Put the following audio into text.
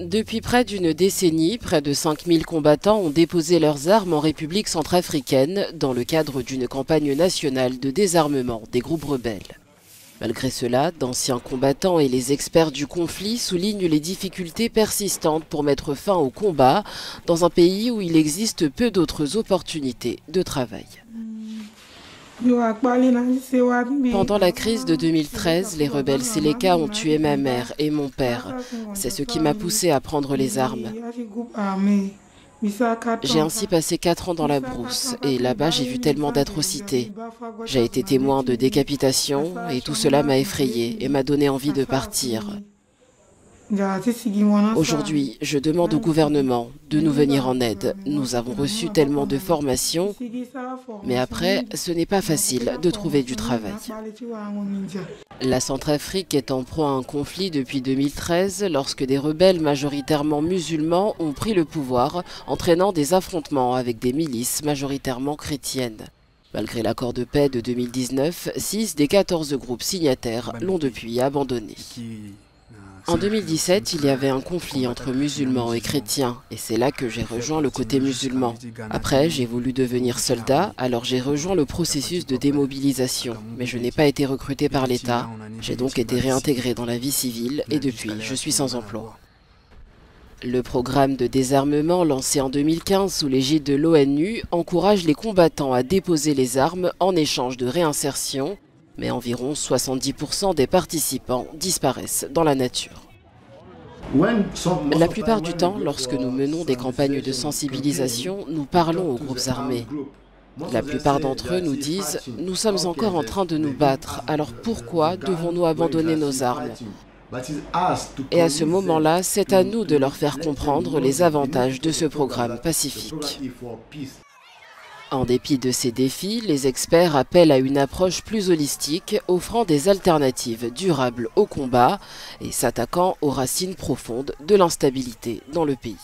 Depuis près d'une décennie, près de 5000 combattants ont déposé leurs armes en République centrafricaine dans le cadre d'une campagne nationale de désarmement des groupes rebelles. Malgré cela, d'anciens combattants et les experts du conflit soulignent les difficultés persistantes pour mettre fin au combat dans un pays où il existe peu d'autres opportunités de travail. Pendant la crise de 2013, les rebelles Séléka ont tué ma mère et mon père. C'est ce qui m'a poussé à prendre les armes. J'ai ainsi passé 4 ans dans la brousse et là-bas j'ai vu tellement d'atrocités. J'ai été témoin de décapitations et tout cela m'a effrayé et m'a donné envie de partir. Aujourd'hui, je demande au gouvernement de nous venir en aide. Nous avons reçu tellement de formations, mais après, ce n'est pas facile de trouver du travail. La Centrafrique est en proie à un conflit depuis 2013, lorsque des rebelles majoritairement musulmans ont pris le pouvoir, entraînant des affrontements avec des milices majoritairement chrétiennes. Malgré l'accord de paix de 2019, 6 des 14 groupes signataires l'ont depuis abandonné. En 2017, il y avait un conflit entre musulmans et chrétiens, et c'est là que j'ai rejoint le côté musulman. Après, j'ai voulu devenir soldat, alors j'ai rejoint le processus de démobilisation, mais je n'ai pas été recruté par l'État. J'ai donc été réintégré dans la vie civile, et depuis, je suis sans emploi. Le programme de désarmement lancé en 2015 sous l'égide de l'ONU encourage les combattants à déposer les armes en échange de réinsertion, mais environ 70% des participants disparaissent dans la nature. La plupart du temps, lorsque nous menons des campagnes de sensibilisation, nous parlons aux groupes armés. La plupart d'entre eux nous disent « Nous sommes encore en train de nous battre, alors pourquoi devons-nous abandonner nos armes ?» Et à ce moment-là, c'est à nous de leur faire comprendre les avantages de ce programme pacifique. En dépit de ces défis, les experts appellent à une approche plus holistique, offrant des alternatives durables au combat et s'attaquant aux racines profondes de l'instabilité dans le pays.